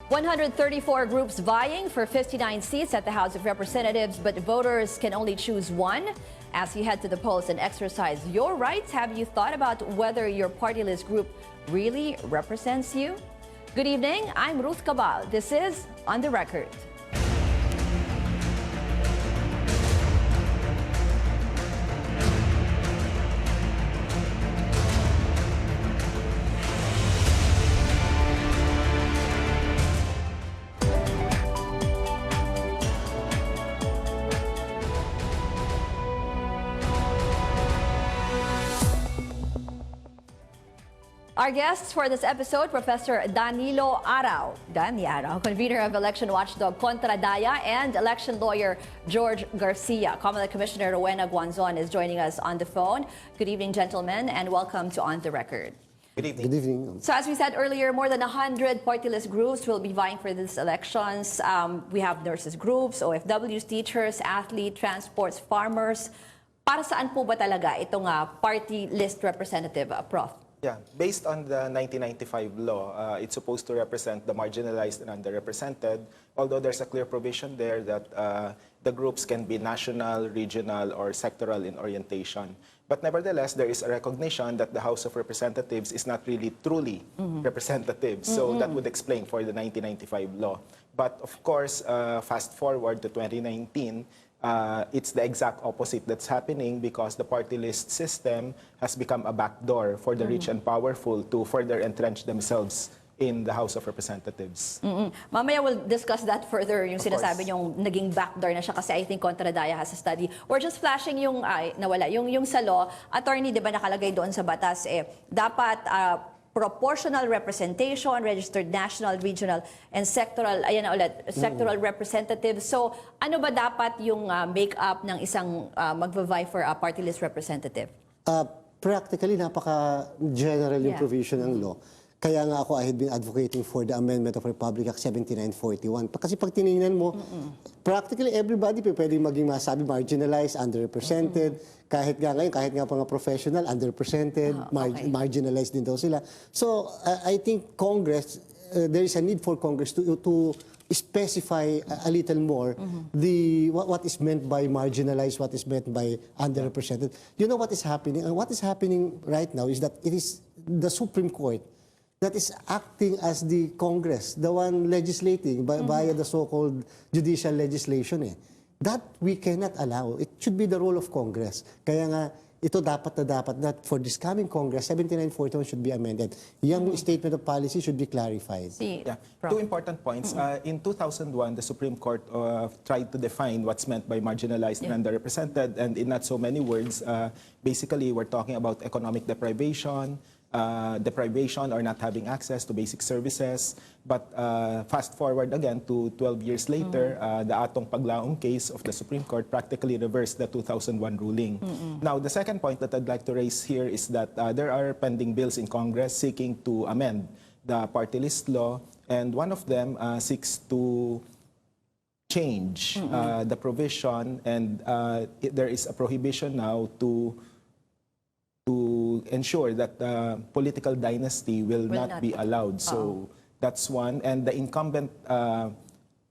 134 groups vying for 59 seats at the House of Representatives, but voters can only choose one. As you head to the polls and exercise your rights, have you thought about whether your party list group really represents you? Good evening, I'm Ruth Cabal. This is On the Record. Our guests for this episode, Professor Danilo Araw, convener of election watchdog Contra Daya, and election lawyer George Garcia. Comelec Commissioner Rowena Guanzon is joining us on the phone. Good evening, gentlemen, and welcome to On the Record. Good evening. Good evening. So as we said earlier, more than 100 party list groups will be vying for these elections. We have nurses groups, OFWs, teachers, athletes, transports, farmers. Para saan po ba talaga itong party list representative, Prof? Yeah, based on the 1995 law, it's supposed to represent the marginalized and underrepresented, although there's a clear provision there that the groups can be national, regional, or sectoral in orientation. But nevertheless, there is a recognition that the House of Representatives is not really truly representative. So that would explain for the 1995 law. But of course, fast forward to 2019, it's the exact opposite that's happening because the party list system has become a backdoor for the rich and powerful to further entrench themselves in the House of Representatives. Mamaya we'll discuss that further, yung sinasabi niyong naging backdoor na siya kasi I think Contra Daya has a study. We're just flashing yung, nawala, yung sa law, attorney, di ba nakalagay doon sa batas, dapat proportional representation, registered national, regional, and sectoral, ayan na ulit, sectoral representatives. So, ano ba dapat yung make-up ng isang magva-vie for a party list representative? Practically, napaka-general yung provision ng law. Kaya nga ako, I had been advocating for the amendment of Republic Act 7941. Kasi pag tinignan mo, practically everybody pwedeng maging masabi marginalized, underrepresented, kahit nga ngayon, kahit nga mga professional, underrepresented, marginalized din daw sila. So, I think Congress, there is a need for Congress to specify a little more what is meant by marginalized, what is meant by underrepresented. You know what is happening? And what is happening right now is that it is the Supreme Court that is acting as the Congress, the one legislating via the so-called judicial legislation. That we cannot allow. It should be the role of Congress. Kaya nga, ito dapat that for this coming Congress, 7941 should be amended. Yung statement of policy should be clarified. Yeah. Two important points. In 2001, the Supreme Court tried to define what's meant by marginalized and underrepresented, and in not so many words, basically we're talking about economic deprivation, or not having access to basic services. But fast forward again to 12 years later, the Atong Paglaong case of the Supreme Court practically reversed the 2001 ruling. Now, the second point that I'd like to raise here is that there are pending bills in Congress seeking to amend the party list law, and one of them seeks to change the provision, and there is a prohibition now to ensure that political dynasty will not be allowed. So that's one. And the incumbent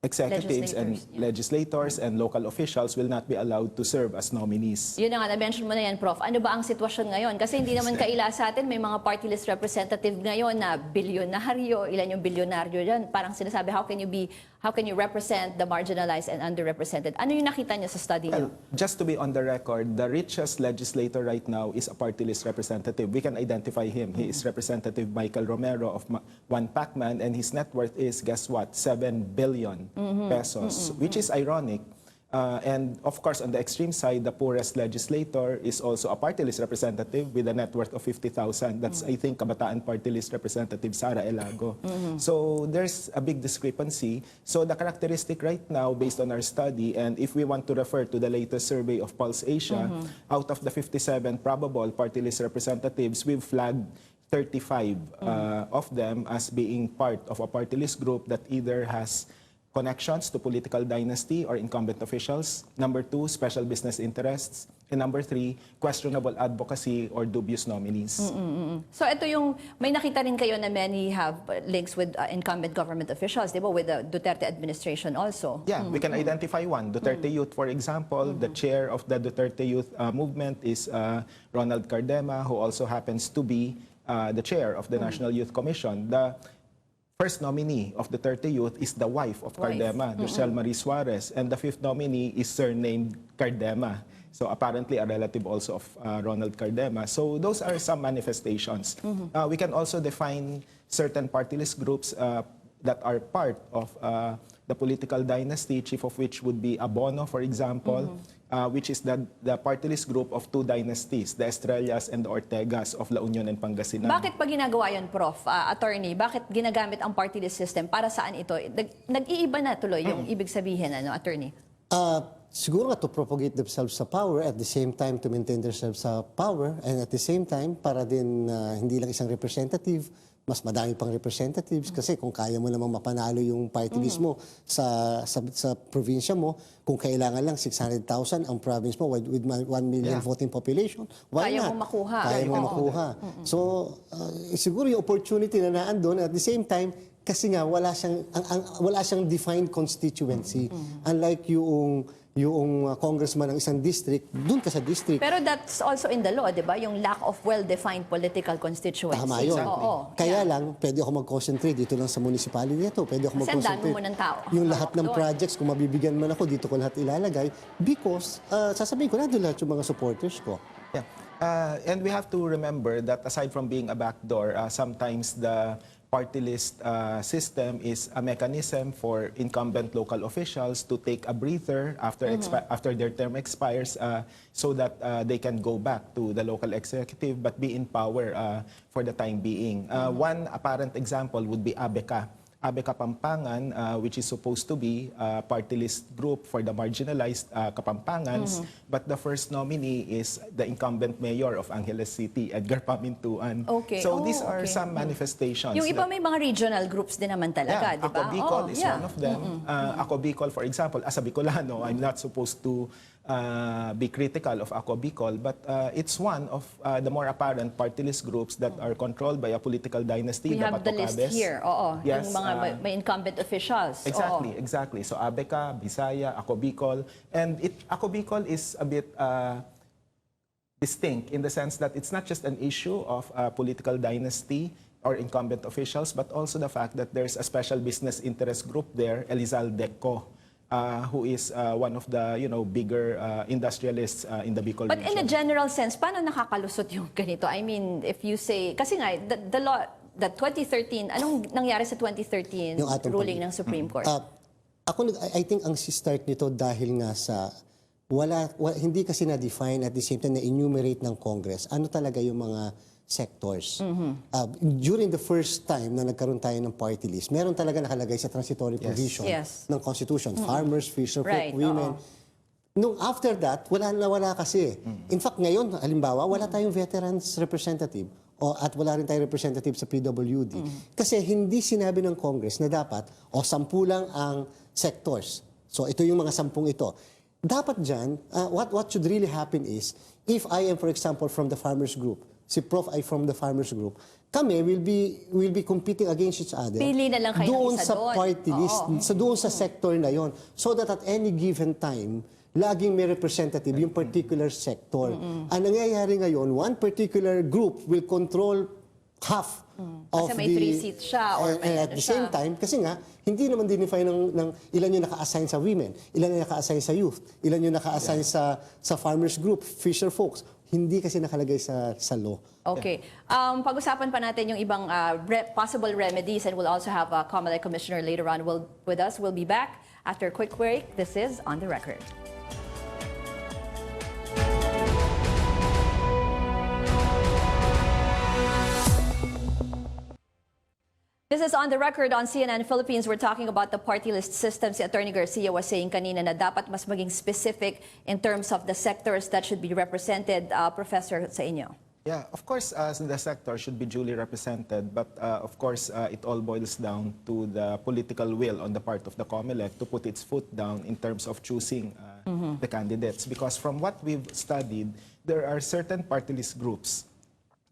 executives and legislators and local officials will not be allowed to serve as nominees. Yun na nga, na-mention mo na yan, Prof. Ano ba ang sitwasyon ngayon? Kasi hindi naman kaila sa atin, may mga party list representative ngayon na bilyonaryo, ilan yung bilyonaryo dyan. Parang sinasabi, how can you represent the marginalized and underrepresented? Ano yung nakita niyo sa study niyo? Just to be on the record, the richest legislator right now is a party list representative. We can identify him. He is Representative Michael Romero of One Pacman, and his net worth is, guess what, 7 billion pesos, which is ironic. And of course, on the extreme side, the poorest legislator is also a party list representative with a net worth of 50,000. That's, I think, Kabataan Party List Representative Sara Elago. So there's a big discrepancy. So the characteristic right now, based on our study, and if we want to refer to the latest survey of Pulse Asia, out of the 57 probable party list representatives, we've flagged 35 of them as being part of a party list group that either has connections to political dynasty or incumbent officials. Number 2, special business interests. And number 3, questionable advocacy or dubious nominees. So ito yung, may nakita rin kayo na many have links with incumbent government officials, di ba? With the Duterte administration also. Yeah, we can identify one. Duterte Youth, for example, the chair of the Duterte Youth movement is Ronald Cardema, who also happens to be the chair of the National Youth Commission. The first nominee of Duterte Youth is the wife of Cardema, Ducel Marie Suarez, and the fifth nominee is surnamed Cardema. So apparently a relative also of Ronald Cardema. So those are some manifestations. We can also define certain party list groups that are part of the political dynasty, chief of which would be Abono, for example, which is the party list group of 2 dynasties, the Estrellas and the Ortegas of La Union and Pangasinan. Bakit pa ginagawa yun, Prof? Attorney, bakit ginagamit ang party list system? Para saan ito? Nag-iiba na tuloy yung ibig sabihin, ano, Attorney? Siguro nga to propagate themselves sa power, at the same time to maintain themselves sa power, and at the same time para din hindi lang isang representative, mas madami pang representatives, kasi kung kaya mo namang mapanalo yung party list mo sa probinsya mo, kung kailangan lang 600,000 ang province mo with 1 million voting population, why Kaya not? mo makuha. Kaya mo makuha. So siguro yung opportunity na naandun, at the same time kasi nga wala siyang defined constituency, unlike yung congressman ng isang district, dun ka sa district. Pero that's also in the law, di ba? Yung lack of well-defined political constituency. Tama yun. Oo. Kaya lang, pwede ako mag-concentrate dito lang sa municipality nito. Pwede ako Kasi ang dami mag-concentrate. mo ng tao. Yung lahat ng Doon. projects, kung mabibigyan man ako, dito ko lahat ilalagay. Because, sasabihin ko, nandun lahat yung mga supporters ko. Yeah. And we have to remember that aside from being a backdoor, sometimes the party list system is a mechanism for incumbent local officials to take a breather after their term expires, so that they can go back to the local executive but be in power for the time being. One apparent example would be ABECA. ABE Kapampangan, which is supposed to be a party list group for the marginalized Kapampangans, but the first nominee is the incumbent mayor of Angeles City, Edgar Pamintuan. Okay. So these are some manifestations. Yung iba may mga regional groups din naman talaga, di ba? Ako Bicol is one of them. Ako Bicol, for example, as a Bicolano, I'm not supposed to be critical of Ako Bicol, but it's one of the more apparent party list groups that are controlled by a political dynasty. We have the list here. Oo. Yes, yung mga may incumbent officials. Exactly, Oo. exactly. So ABECA, Bisaya, Ako Bicol, and Ako Bicol is a bit distinct in the sense that it's not just an issue of political dynasty or incumbent officials, but also the fact that there's a special business interest group there, Elizal Deco, who is one of the bigger industrialists in the Bicol But region. in a general sense, paano nakakalusot yung ganito? I mean, if you say, kasi nga, the law, the 2013, anong nangyari sa 2013 Yung atong ruling ng Supreme Court? I think ang si-start nito dahil nga sa hindi kasi na-define at the same time na-enumerate ng Congress ano talaga yung mga sectors. During the first time na nagkaroon tayo ng party list, meron talaga nakalagay sa transitory provision ng Constitution, farmers, fisherfolk, women. Nung after that, wala kasi. In fact, ngayon, halimbawa, wala tayong veterans representative at wala rin tayong representative sa PWD. Kasi hindi sinabi ng Congress na dapat 10 lang ang sectors. So ito yung mga 10 ito. Dapat dyan, what should really happen is, if I am, for example, from the farmers group, si Prof ay from the farmers group, kami will be competing against each other. Pili na lang kayo doon isa sa doon. party list, doon sa sector na yon, so that at any given time, laging may representative yung particular sector. Ang nangyayari ngayon, one particular group will control half of Kasi may 3 seats siya or may at the same time, kasi nga, hindi naman dinify ng ilan yung naka-assign sa women, ilan yung naka-assign sa youth, ilan yung naka-assign sa farmers group, fisher folks. Hindi kasi nakalagay sa law. Okay. Pag-usapan pa natin yung ibang possible remedies, and we'll also have a COMELEC Commissioner later on with us. We'll be back after a quick break. This is On the Record. This is On the Record on CNN Philippines. We're talking about the party list system. Si Attorney Garcia was saying kanina na dapat mas maging specific in terms of the sectors that should be represented. Professor, sa inyo. Yeah, of course, the sector should be duly represented, but of course, it all boils down to the political will on the part of the COMELEC to put its foot down in terms of choosing the candidates. Because from what we've studied, there are certain party list groups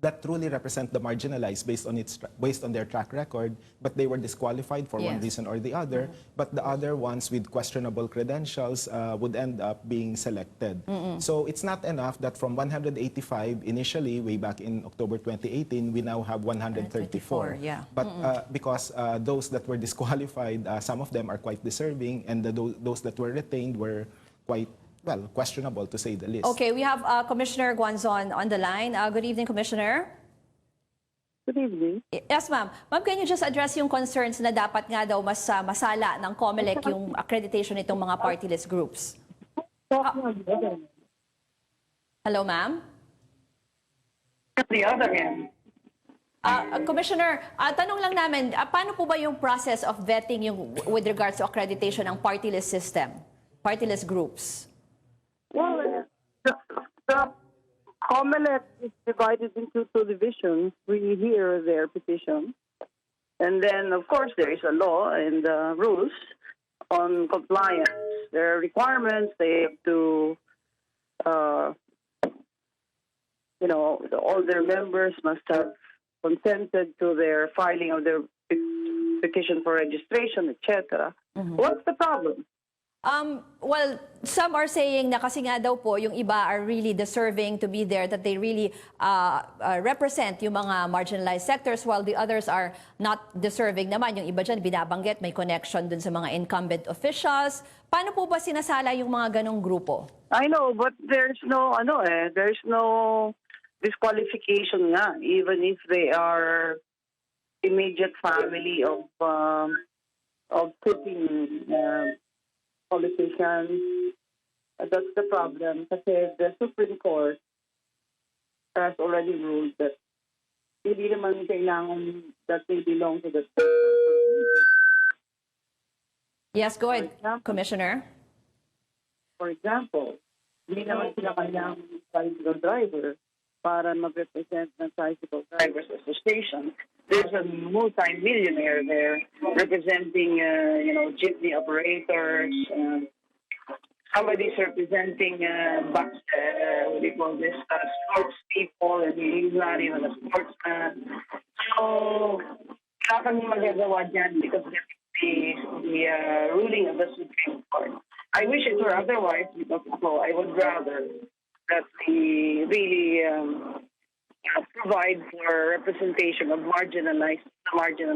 that truly represent the marginalized based on their track record, but they were disqualified for one Yes. reason or the other. But the other ones with questionable credentials would end up being selected. So it's not enough that from 185 initially, way back in October 2018, we now have 134. Yeah. But because those that were disqualified, some of them are quite deserving, and those that were retained were quite, well, questionable to say the least. Okay, we have Commissioner Guanzon on the line. Good evening, Commissioner. Good evening. Yes, ma'am. Ma'am, can you just address yung concerns na dapat nga daw mas masala ng COMELEC yung accreditation nitong mga party list groups? Hello, ma'am? At the other end, Commissioner, tanong lang namin, paano po ba yung process of vetting yung with regards to accreditation ng party list system, party list groups? well, the COMELEC is divided into two divisions. We hear their petition. And then, of course, there is a law and rules on compliance. There are requirements. They have to, all their members must have consented to their filing of their petition for registration, etc. What's the problem? Well, some are saying na kasi nga daw po, yung iba are really deserving to be there, that they really represent yung mga marginalized sectors, while the others are not deserving naman. Yung iba dyan, binabanggit, may connection dun sa mga incumbent officials. Paano po ba sinasala yung mga ganong grupo? I know, but there's no disqualification nga, even if they are immediate family of sitting politicians. That's the problem. Kasi the Supreme Court has already ruled that hindi naman kailangan that they belong to the Yes, go ahead, For example. Commissioner. For example, hindi naman sila kailangan tricycle driver para mag-represent ng Tricycle Drivers Association. There's a multi-millionaire there representing, jeepney operators. Somebody's representing what do you call this, sports people, and he's not even a sportsman. So, wala kang magagawa dyan because that's the ruling of the Supreme Court. I wish it were otherwise because I would rather that we really provide for representation of marginalized sector.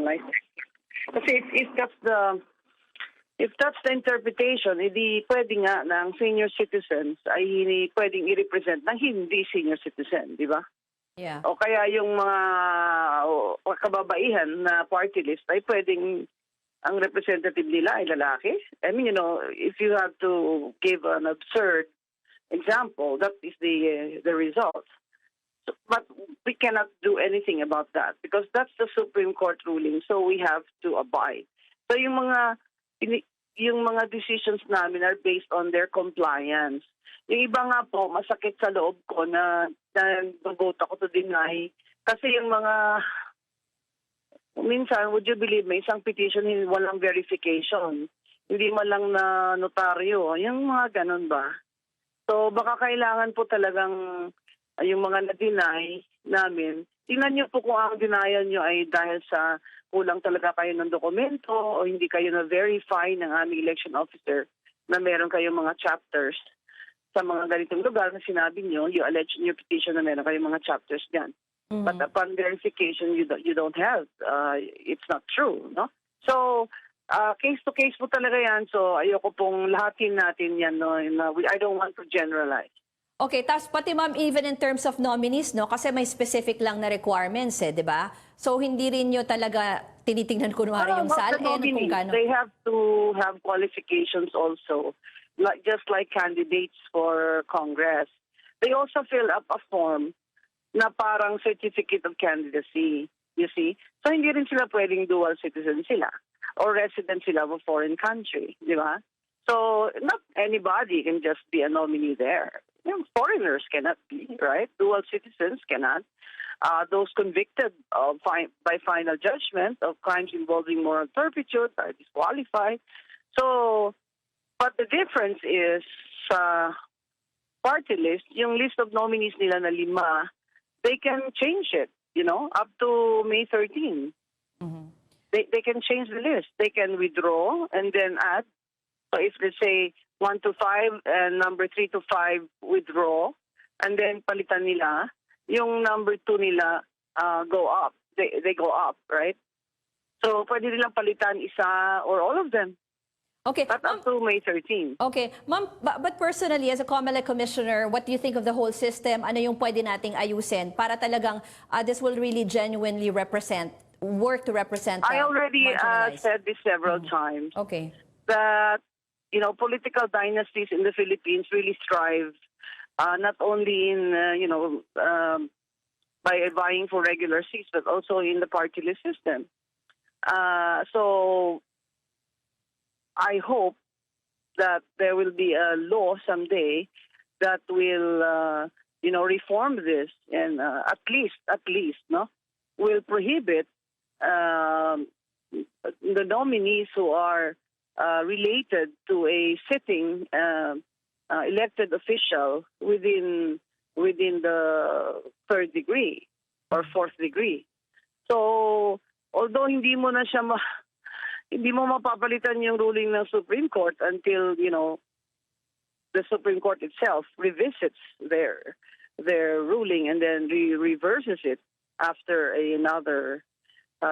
Kasi if that's the interpretation, edi pwede nga ng senior citizens ay pwedeng i-represent ng hindi senior citizen, di ba? Yeah. O kaya yung mga kababaihan na party list ay pwedeng ang representative nila ay lalaki. I mean, if you have to give an absurd example, that is the result. But we cannot do anything about that because that's the Supreme Court ruling. So we have to abide. So yung mga decisions namin are based on their compliance. Yung iba nga po, masakit sa loob ko na mag-vote ako to deny. Kasi yung mga, minsan, would you believe, may isang petition walang verification. Hindi man lang na notaryo. Yung mga ganun ba? So baka kailangan po talagang yung mga na-deny namin, tingnan niyo po kung ang denial niyo ay dahil sa kulang talaga kayo ng dokumento o hindi kayo na-verify ng aming election officer na meron kayong mga chapters sa mga ganitong lugar na sinabi niyo, you allege in your petition na meron kayong mga chapters dyan. But upon verification, you don't have. It's not true, no? So, case to case po talaga yan. So, ayoko pong lahatin natin yan, no? I don't want to generalize. Okay, tapos pati ma'am, even in terms of nominees, no? Kasi may specific lang na requirements, di ba? So, hindi rin nyo talaga tinitingnan kunwari yung SALN kung gano'n. They have to have qualifications also, just like candidates for Congress. They also fill up a form na parang certificate of candidacy, you see? So, hindi rin sila pwedeng dual citizen sila or resident sila of a foreign country, di ba? So, not anybody can just be a nominee there. foreigners cannot be, right? Dual citizens cannot. Those convicted by final judgment of crimes involving moral turpitude are disqualified. So, but the difference is party list, yung list of nominees nila na 5, they can change it, up to May 13. They can change the list. They can withdraw and then add. So if let's say 1 to 5 and number 3 to 5 withdraw, and then palitan nila, yung number 2 nila go up. They go up, right? So pwede nilang palitan isa or all of them. Okay. But up to May 13. Okay. Ma'am, but personally, as a COMELEC commissioner, what do you think of the whole system? Ano yung pwede nating ayusin para talagang this will really genuinely work to represent I already marginalized? said this several times. Okay. That, political dynasties in the Philippines really strive not only in, by vying for regular seats, but also in the party list system. So I hope that there will be a law someday that will, reform this and at least, will prohibit the nominees who are related to a sitting elected official within the 3rd degree or 4th degree. So, although hindi mo mapapalitan yung ruling ng Supreme Court until, the Supreme Court itself revisits their ruling and then reverses it after another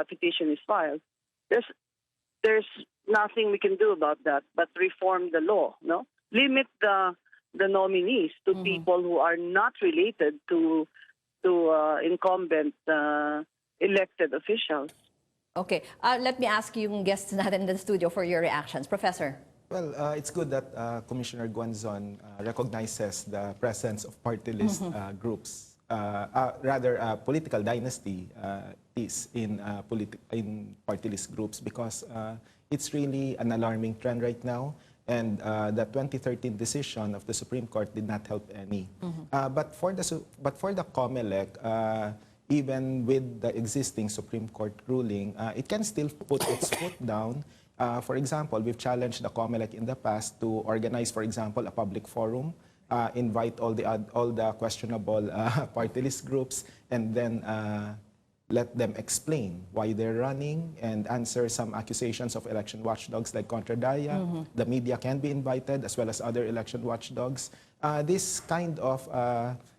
petition is filed. There's nothing we can do about that but reform the law, no? Limit the nominees to people who are not related to incumbent elected officials. Okay. Let me ask yung guests natin in the studio for your reactions. Professor. Well, it's good that Commissioner Guanzon recognizes the presence of party list groups, political dynasty is in party list groups, because it's really an alarming trend right now. And the 2013 decision of the Supreme Court did not help any. But for the COMELEC, even with the existing Supreme Court ruling, it can still put its foot down. For example, we've challenged the COMELEC in the past to organize, for example, a public forum, invite all the questionable party list groups, and then let them explain why they're running and answer some accusations of election watchdogs like Contra Daya. The media can be invited, as well as other election watchdogs. This kind of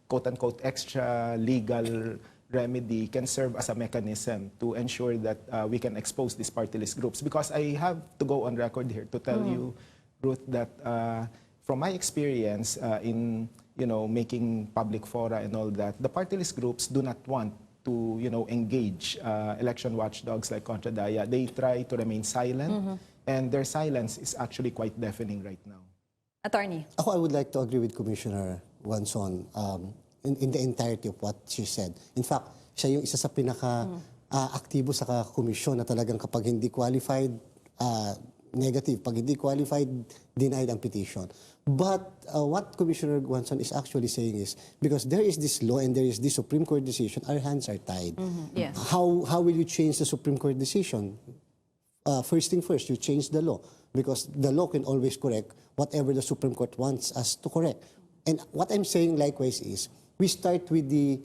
quote-unquote extra legal remedy can serve as a mechanism to ensure that we can expose these party list groups. Because I have to go on record here to tell you, Ruth, that from my experience in making public fora and all that, the party list groups do not want to engage election watchdogs like Contra Daya. They try to remain silent, and their silence is actually quite deafening right now. Attorney. Ako, I would like to agree with Commissioner Guanzon in the entirety of what she said. In fact, siya yung isa sa pinaka-aktibo sa komisyon na talagang kapag hindi qualified, negative. Pag hindi qualified, denied ang petition. But what Commissioner Guanzon is actually saying is, because there is this law and there is this Supreme Court decision, our hands are tied. Yes. How will you change the Supreme Court decision? First thing first, you change the law, because the law can always correct whatever the Supreme Court wants us to correct. And what I'm saying likewise is, we start with the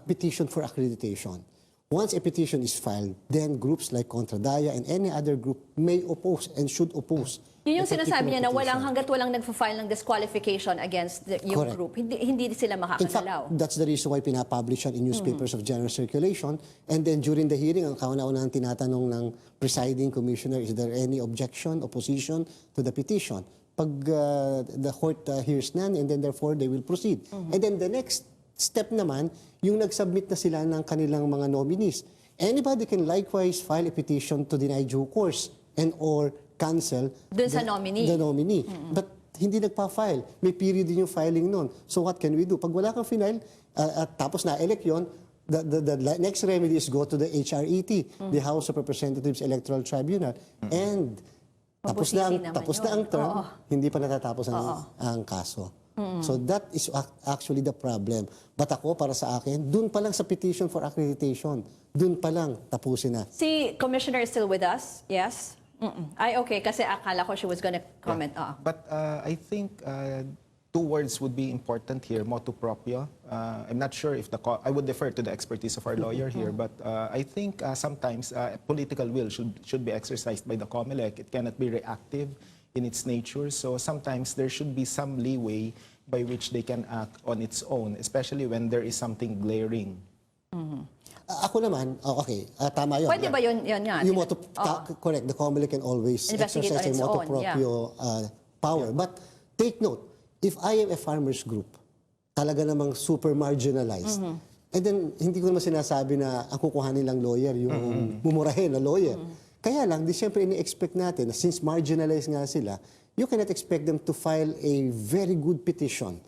petition for accreditation. Once a petition is filed, then groups like Contra Daya and any other group may oppose and should oppose. Yun yung a sinasabi niya na particular hanggat walang nagfa-file ng disqualification against yung Correct. group, hindi sila In makakagalaw. fact, that's the reason why pinapublish yan in newspapers of general circulation. And then during the hearing, ang kauna-unahang tinatanong ng presiding commissioner, is there any objection, opposition to the petition? Pag the court hears none, and then therefore they will proceed. And then the next step naman, yung nag-submit na sila ng kanilang mga nominees. Anybody can likewise file a petition to deny due course and or cancel Dun sa nominee. the nominee. But hindi nagpa-file. May period din yung filing nun. So what can we do? Pag wala kang final, at tapos na-elect yun, the next remedy is go to the HRET, the House of Representatives Electoral Tribunal. And tapos na ang term, hindi pa natatapos ang kaso. So that is actually the problem. But ako, para sa akin, dun pa lang sa petition for accreditation, dun pa lang tapusin na. Si Commissioner is still with us? Yes? Ay, okay. Kasi akala ko she was gonna comment. But I think two words would be important here, motu proprio. I'm not sure if I would defer to the expertise of our lawyer here, but I think sometimes political will should be exercised by the COMELEC. It cannot be reactive in its nature. So sometimes there should be some leeway by which they can act on its own, especially when there is something glaring. Ako naman, okay, tama yun. Pwede ba yun nga? Yung correct, the COMELEC can always Investigate exercise on its a motu own, proprio power. But take note, if I am a farmers group, talaga namang super marginalized, and then hindi ko naman sinasabi na ang kukuhanin lang lawyer, yung mumurahin na lawyer. Kaya lang, di siyempre ini-expect natin na since marginalized nga sila, you cannot expect them to file a very good petition.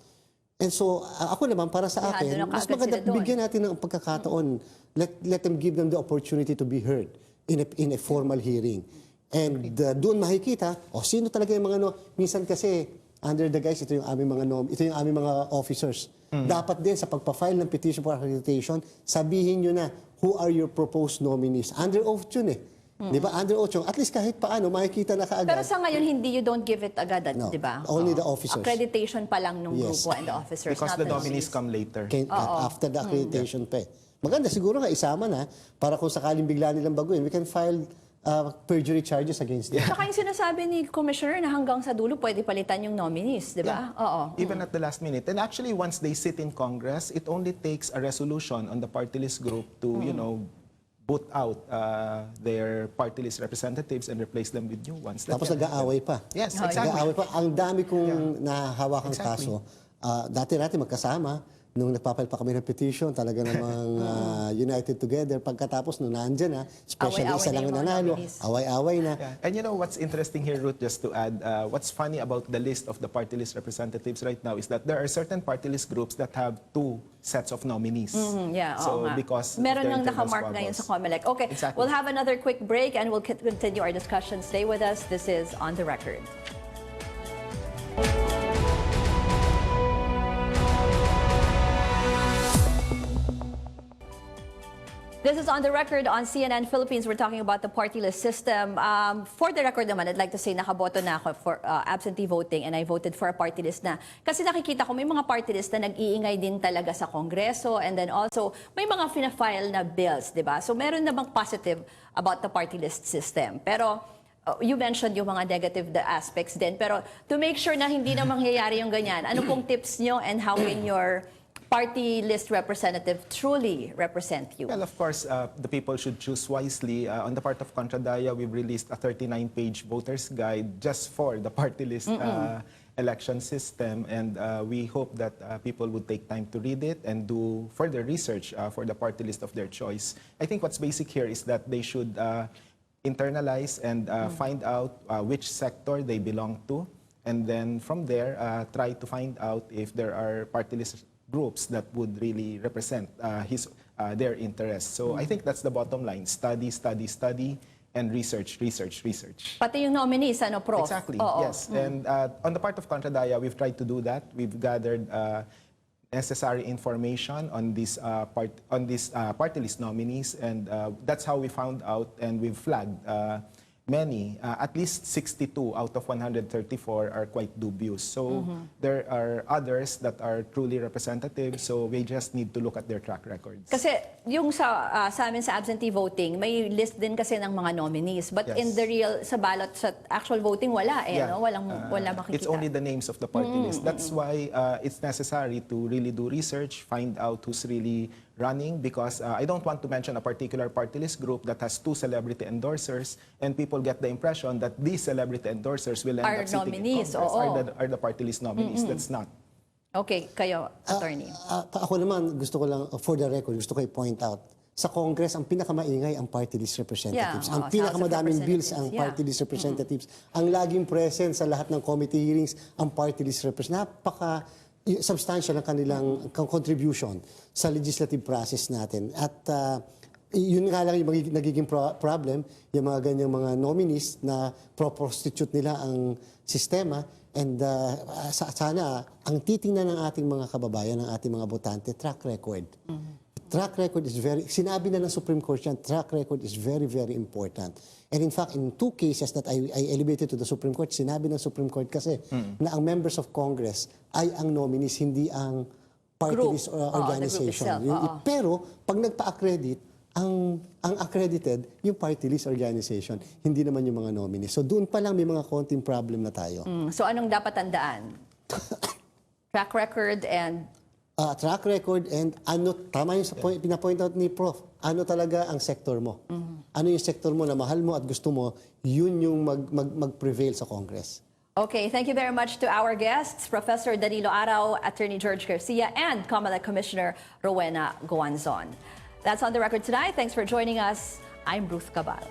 And so, ako naman, para sa akin, mas maganda bigyan natin ng pagkakataon. Let them give them the opportunity to be heard in a formal hearing. And doon makikita, sino talaga yung mga minsan kasi, under the guise, ito yung aming mga officers. Dapat din sa pagpa-file ng petition for accreditation, sabihin nyo na who are your proposed nominees. Under oath yun eh. Di ba? Under oath yun. At least kahit paano, makikita na kaagad. Pero sa ngayon, you don't give it agad, di ba? Only the officers. Accreditation pa lang ng grupo and the officers. Because the nominees come later. After the accreditation pa eh. Maganda, siguro nga isama na para kung sakaling bigla nilang baguhin, we can file perjury charges against them. Saka yung sinasabi ni Commissioner na hanggang sa dulo pwede palitan yung nominees, di ba? Oo. Even at the last minute. And actually, once they sit in Congress, it only takes a resolution on the party list group to, boot out their party list representatives and replace them with new ones. Tapos nag-aaway pa. Yes, exactly. Nag-aaway pa. Ang dami kong nahawakang kaso. Dati magkasama. Nung nagpapal pa kami ng petition, talaga namang united together. Pagkatapos nung nandyan na, especially isa lang ang nanalo, away-away na. Yeah. And you know what's interesting here, Ruth, just to add, what's funny about the list of the party list representatives right now is that there are certain party list groups that have two sets of nominees. So because meron nang internal nakamark ngayon sa COMELEC. Okay, exactly. We'll have another quick break and we'll continue our discussion. Stay with us. This is On the Record. This is On the Record on CNN Philippines. We're talking about the party list system. For the record naman, I'd like to say nakaboto na ako for absentee voting and I voted for a party list na. Kasi nakikita ko may mga party list na nag-iingay din talaga sa Kongreso and then also may mga fina-file na bills, di ba? So meron namang positive about the party list system. Pero you mentioned yung mga negative aspects din. Pero to make sure na hindi na mangyayari yung ganyan, ano pong tips nyo and how can your party list representative truly represent you? Well, of course, the people should choose wisely. On the part of Contradaya, we've released a 39-page voter's guide just for the party list election system. And we hope that people would take time to read it and do further research for the party list of their choice. I think what's basic here is that they should internalize and find out which sector they belong to. And then from there, try to find out if there are party list groups that would really represent their interests. So I think that's the bottom line. Study, study, study, and research, research, research. Pati yung nominees, Prof? Exactly, yes. And on the part of Contradaya, we've tried to do that. We've gathered necessary information on these party list nominees, and that's how we found out, and we've flagged many, at least 62 out of 134 are quite dubious. So there are others that are truly representative, so we just need to look at their track records. Kasi yung sa amin sa absentee voting, may list din kasi ng mga nominees. But in the real, sa ballot, sa actual voting, wala no? Wala makikita. It's only the names of the party list. That's why it's necessary to really do research, find out who's really running, because I don't want to mention a particular party list group that has 2 celebrity endorsers, and people get the impression that these celebrity endorsers will end up sitting nominees, in Congress, are the party list nominees. That's not. Okay, kayo, attorney. Ako naman, gusto ko lang, for the record, gusto ko i-point out, sa Congress, ang pinakamaingay ang party list representatives. Ang pinakamadaming bills ang party list representatives. Ang laging present sa lahat ng committee hearings, ang party list representatives. Napaka substantial ang kanilang contribution sa legislative process natin. At Yun nga lang yung nagiging problem, yung mga ganyang mga nominees na pro-prostitute nila ang sistema. And sana, ang titingnan ng ating mga kababayan, ng ating mga botante, track record. Track record is sinabi na ng Supreme Court yan, track record is very, very important. And in fact, in 2 cases that I elevated to the Supreme Court, sinabi ng Supreme Court kasi na ang members of Congress ay ang nominees, hindi ang party list organization. Pero, pag nagpa-accredit, ang accredited, yung party list organization, hindi naman yung mga nominees. So doon pa lang may mga konting problem na tayo. So anong dapat tandaan? Track record and... track record and ano, tama yung pinapoint out ni Prof. Ano talaga ang sector mo? Ano yung sector mo na mahal mo at gusto mo, yun yung mag-prevail sa Congress. Okay, thank you very much to our guests, Professor Danilo Arao, Attorney George Garcia, and COMELEC Commissioner Rowena Guanzon. That's On the Record tonight. Thanks for joining us. I'm Ruth Cabal.